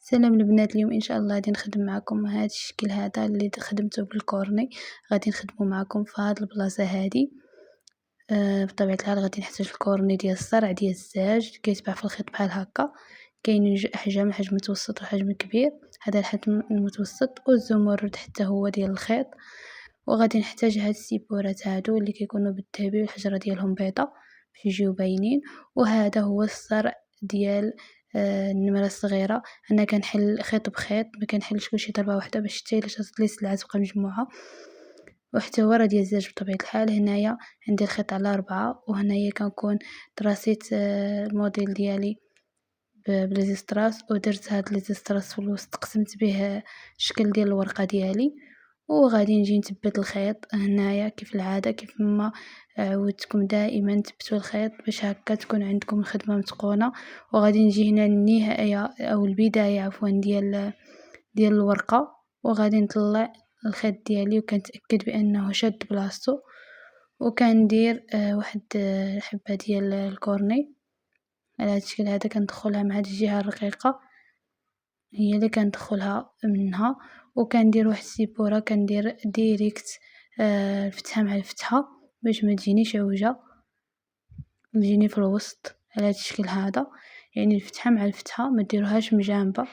سلام البنات، اليوم ان شاء الله غادي نخدم معكم هذا الشكل هذا اللي خدمته بالكورني. غادي نخدمه معكم في هذه البلاصه هذه. بطبيعه الحال غادي نحتاج الكورني ديال الصرع ديال الزاج كيتباع في الخيط بحال هكا. كاينين جوج احجام، حجم متوسط وحجم كبير. هذا الحجم المتوسط، والزمرد حتى هو ديال الخيط. وغادي نحتاج هاد السيبورات هادو اللي كيكونوا بالذهبي والحجره ديالهم بيضاء باش يجيو باينين. وهذا هو الصرع ديال النمره الصغيره. انا كنحل خيط بخيط، ما كنحلش كلشي ضربه واحده باش حتى الا شاطت لي سلعه تبقى مجموعه. وحتى هو راه ديال الزاج بطبيعه الحال. هنايا عندي الخيط على 4، وهنايا كنكون دراسيت الموديل ديالي بليزيستراس، ودرت هاد ليزيستراس في الوسط، قسمت به الشكل ديال الورقه ديالي. وغادي نجي نثبت الخيط هنايا كيف العاده، كيف ما عودتكم دائما ثبتوا الخيط باش هكا تكون عندكم الخدمه متقونه. وغادي نجي هنا النهايه او البدايه عفوا ديال الورقه، وغادي نطلع الخيط ديالي وكنتاكد بانه شاد بلاصتو. وكندير واحد الحبه ديال الكورني على هذا الشكل هذا، كندخلها مع هاد الجهه الرقيقه هي اللي كندخلها منها. وكندير واحد السيبوره، كندير ديريكت الفتحه مع الفتحه باش ما تجينيش عوجه، تجيني في الوسط على هذا الشكل هذا. يعني الفتحه مع الفتحه، ما ديروهاش مجانبه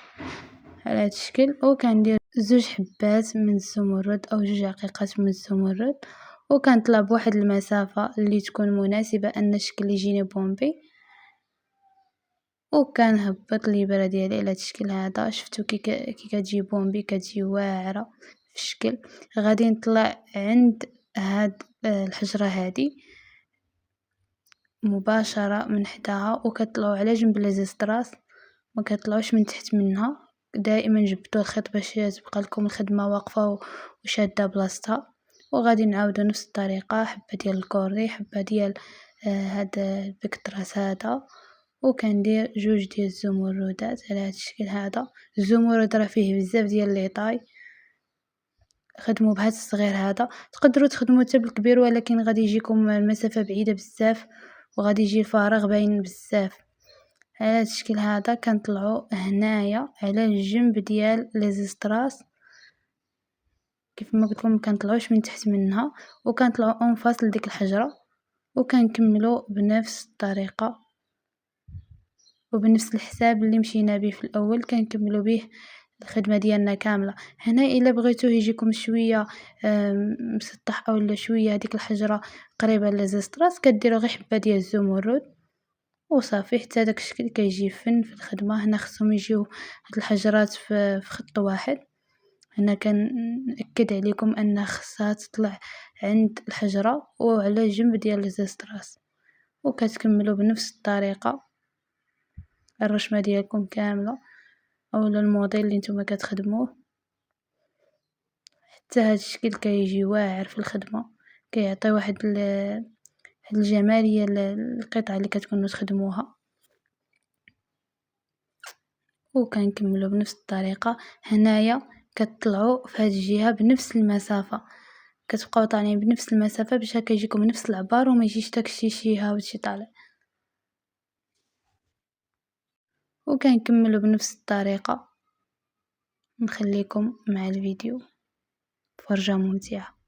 على هذا الشكل. وكندير زوج حبات من الزمرد او جوج عقيقات من الزمرد، وكنطلع بواحد المسافه اللي تكون مناسبه ان الشكل يجيني بومبي. وكنهبط الابره ديالي على هذا الشكل هذا. شفتوا كي كتجي بومبي، كتجي واعره في الشكل. غادي نطلع عند هاد الحجره هذه مباشره من حداها، وكطلعوا على جنب ليزيستراس، ما كطلعوش من تحت منها. دائما جبدوا الخيط باش تبقى لكم الخدمه واقفه وشاده بلاصتها. وغادي نعاودوا نفس الطريقه، حبه ديال الكوري، حبه ديال هذا البكتراس هذا. وكندير جوج ديال الزمردات على هذا الشكل هذا. الزمرد راه فيه بزاف ديال ليطاي، خدموا بهذا الصغير هذا. تقدروا تخدموا حتى بالكبير، ولكن غادي يجيكم المسافه بعيده بزاف وغادي يجي الفراغ باين بزاف. على هذا الشكل هذا كنطلعوا هنايا على الجنب ديال ليزيستراس كيف ما قلت لكم، ما كنطلعوش من تحت منها، وكنطلعوا اون فاس لديك الحجره. وكنكملوا بنفس الطريقه وبنفس الحساب اللي مشينا به في الاول، كنكملوا به الخدمه ديالنا كامله. هنا الا بغيتو يجيكم شويه مسطح اولا شويه هذيك الحجره قريبه للزستراس، كديروا غير حبه ديال الزمرد وصافي حتى داك الشكل كيجي فن في الخدمه. هنا خصهم يجيو هاد الحجرات في خط واحد. هنا كنأكد عليكم ان خصها تطلع عند الحجره وعلى جنب ديال الزستراس. وكتكملوا بنفس الطريقه الرشمه ديالكم كامله اولا الموديل اللي نتوما كتخدموه حتى هذا الشكل كيجي واعر في الخدمه، كيعطي واحد الجماليه للقطعه اللي كتكونوا تخدموها. وكنكملوا بنفس الطريقه. هنايا كتطلعوا في هذه الجهه بنفس المسافه، كتبقاو طالعين بنفس المسافه باش هكا يجيكم نفس العبار وما يجيش داكشي شي هاوت شي طالع. وكنكملوا بنفس الطريقه. نخليكم مع الفيديو، فرجة ممتعة.